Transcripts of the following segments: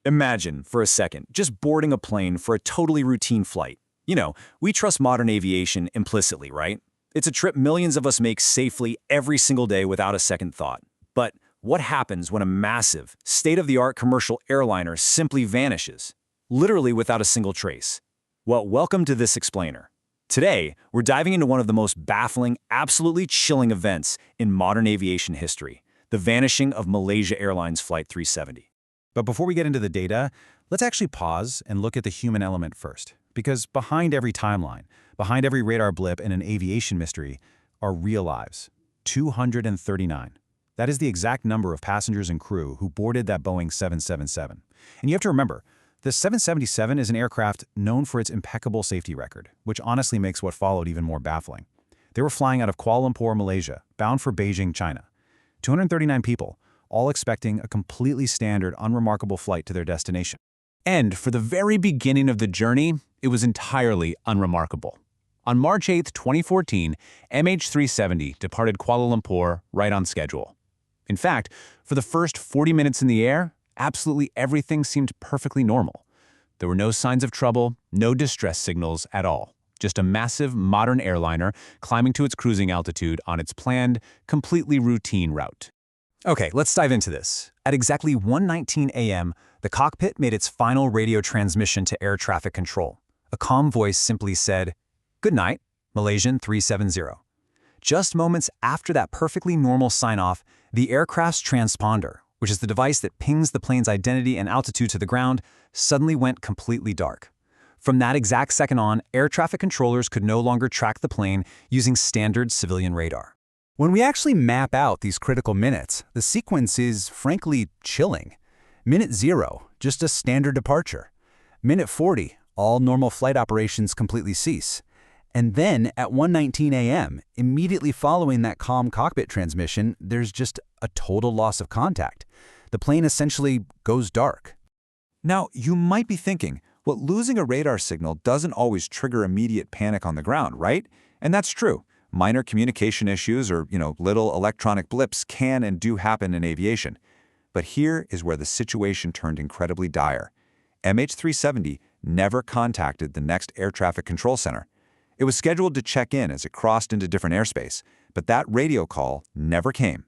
Imagine, for a second, just boarding a plane for a totally routine flight. We trust modern aviation implicitly, right? It's a trip millions of us make safely every single day without a second thought. But what happens when a massive, state-of-the-art commercial airliner simply vanishes, literally without a single trace? Well, welcome to this explainer. Today, we're diving into one of the most baffling, absolutely chilling events in modern aviation history, the vanishing of Malaysia Airlines Flight 370. But before we get into the data, let's actually pause and look at the human element first. Because behind every timeline, behind every radar blip in an aviation mystery, are real lives. 239. That is the exact number of passengers and crew who boarded that Boeing 777. And you have to remember, the 777 is an aircraft known for its impeccable safety record, which honestly makes what followed even more baffling. They were flying out of Kuala Lumpur, Malaysia, bound for Beijing, China. 239 people, all expecting a completely standard, unremarkable flight to their destination. And for the very beginning of the journey, it was entirely unremarkable. On March 8, 2014, MH370 departed Kuala Lumpur right on schedule. In fact, for the first 40 minutes in the air, absolutely everything seemed perfectly normal. There were no signs of trouble, no distress signals at all. Just a massive, modern airliner climbing to its cruising altitude on its planned, completely routine route. Okay, let's dive into this. At exactly 1:19 a.m., the cockpit made its final radio transmission to air traffic control. A calm voice simply said, "Good night, Malaysian 370. Just moments after that perfectly normal sign-off, the aircraft's transponder, which is the device that pings the plane's identity and altitude to the ground, suddenly went completely dark. From that exact second on, air traffic controllers could no longer track the plane using standard civilian radar. When we actually map out these critical minutes, the sequence is, frankly, chilling. Minute 0, just a standard departure. Minute 40, all normal flight operations completely cease. And then, at 1:19 a.m., immediately following that calm cockpit transmission, there's just a total loss of contact. The plane essentially goes dark. Now, you might be thinking, well, losing a radar signal doesn't always trigger immediate panic on the ground, right? And that's true. Minor communication issues or, little electronic blips can and do happen in aviation. But here is where the situation turned incredibly dire. MH370 never contacted the next air traffic control center. It was scheduled to check in as it crossed into different airspace, but that radio call never came.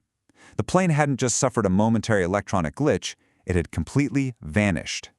The plane hadn't just suffered a momentary electronic glitch, it had completely vanished.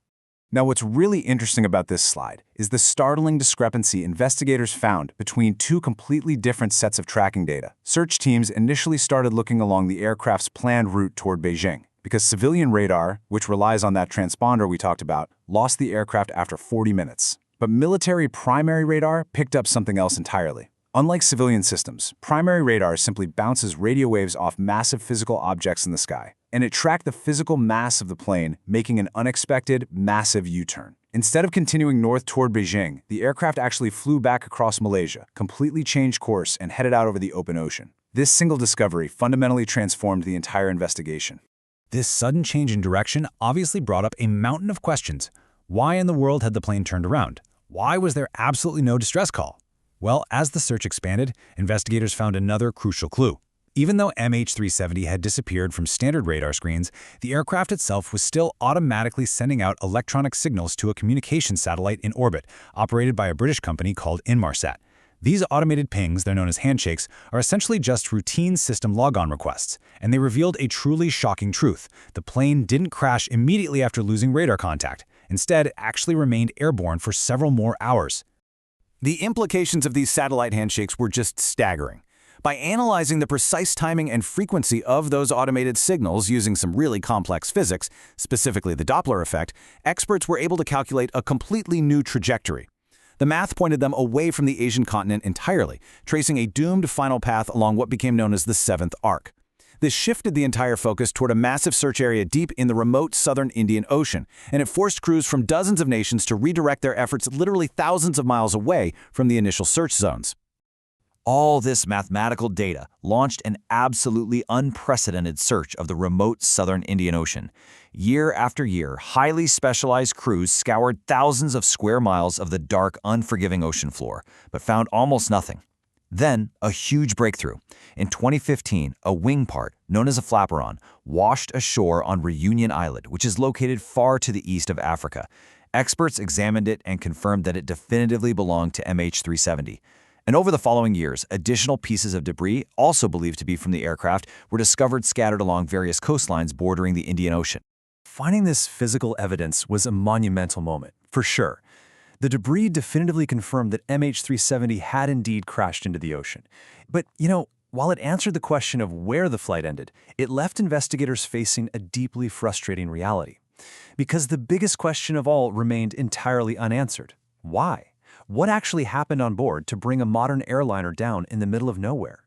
Now, what's really interesting about this slide is the startling discrepancy investigators found between two completely different sets of tracking data. Search teams initially started looking along the aircraft's planned route toward Beijing, because civilian radar, which relies on that transponder we talked about, lost the aircraft after 40 minutes. But military primary radar picked up something else entirely. Unlike civilian systems, primary radar simply bounces radio waves off massive physical objects in the sky, and it tracked the physical mass of the plane, making an unexpected, massive U-turn. Instead of continuing north toward Beijing, the aircraft actually flew back across Malaysia, completely changed course, and headed out over the open ocean. This single discovery fundamentally transformed the entire investigation. This sudden change in direction obviously brought up a mountain of questions. Why in the world had the plane turned around? Why was there absolutely no distress call? Well, as the search expanded, investigators found another crucial clue. Even though MH370 had disappeared from standard radar screens, the aircraft itself was still automatically sending out electronic signals to a communications satellite in orbit, operated by a British company called Inmarsat. These automated pings, they're known as handshakes, are essentially just routine system logon requests, and they revealed a truly shocking truth. The plane didn't crash immediately after losing radar contact. Instead, it actually remained airborne for several more hours. The implications of these satellite handshakes were just staggering. By analyzing the precise timing and frequency of those automated signals using some really complex physics, specifically the Doppler effect, experts were able to calculate a completely new trajectory. The math pointed them away from the Asian continent entirely, tracing a doomed final path along what became known as the Seventh Arc. This shifted the entire focus toward a massive search area deep in the remote southern Indian Ocean, and it forced crews from dozens of nations to redirect their efforts literally thousands of miles away from the initial search zones. All this mathematical data launched an absolutely unprecedented search of the remote southern Indian Ocean. Year after year, highly specialized crews scoured thousands of square miles of the dark, unforgiving ocean floor, but found almost nothing. Then, a huge breakthrough. In 2015, a wing part, known as a flaperon, washed ashore on Reunion Island, which is located far to the east of Africa. Experts examined it and confirmed that it definitively belonged to MH370. And over the following years, additional pieces of debris, also believed to be from the aircraft, were discovered scattered along various coastlines bordering the Indian Ocean. Finding this physical evidence was a monumental moment, for sure. The debris definitively confirmed that MH370 had indeed crashed into the ocean. But, while it answered the question of where the flight ended, it left investigators facing a deeply frustrating reality. Because the biggest question of all remained entirely unanswered. Why? What actually happened on board to bring a modern airliner down in the middle of nowhere?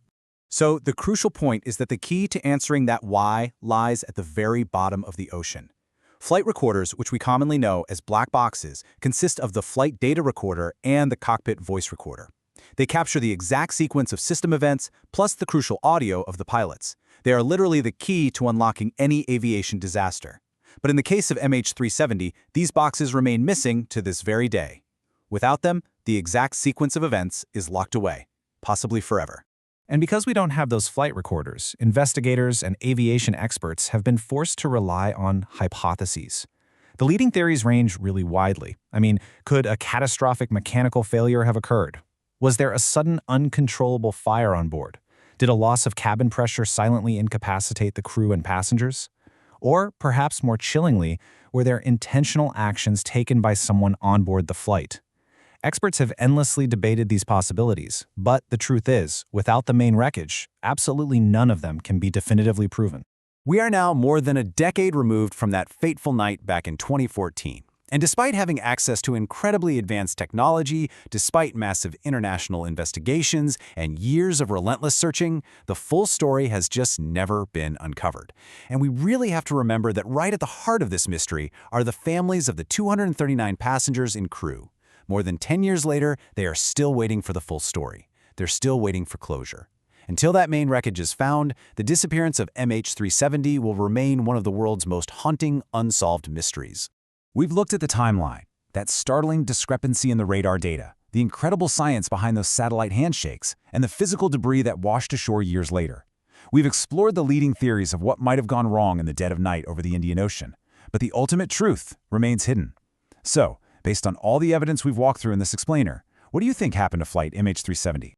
So the crucial point is that the key to answering that why lies at the very bottom of the ocean. Flight recorders, which we commonly know as black boxes, consist of the flight data recorder and the cockpit voice recorder. They capture the exact sequence of system events, plus the crucial audio of the pilots. They are literally the key to unlocking any aviation disaster. But in the case of MH370, these boxes remain missing to this very day. Without them, the exact sequence of events is locked away, possibly forever. And because we don't have those flight recorders, investigators and aviation experts have been forced to rely on hypotheses. The leading theories range really widely. Could a catastrophic mechanical failure have occurred? Was there a sudden uncontrollable fire on board? Did a loss of cabin pressure silently incapacitate the crew and passengers? Or, perhaps more chillingly, were there intentional actions taken by someone on board the flight? Experts have endlessly debated these possibilities, but the truth is, without the main wreckage, absolutely none of them can be definitively proven. We are now more than a decade removed from that fateful night back in 2014. And despite having access to incredibly advanced technology, despite massive international investigations and years of relentless searching, the full story has just never been uncovered. And we really have to remember that right at the heart of this mystery are the families of the 239 passengers and crew. More than 10 years later, they are still waiting for the full story. They're still waiting for closure. Until that main wreckage is found, the disappearance of MH370 will remain one of the world's most haunting, unsolved mysteries. We've looked at the timeline, that startling discrepancy in the radar data, the incredible science behind those satellite handshakes, and the physical debris that washed ashore years later. We've explored the leading theories of what might have gone wrong in the dead of night over the Indian Ocean, but the ultimate truth remains hidden. So, based on all the evidence we've walked through in this explainer, what do you think happened to Flight MH370?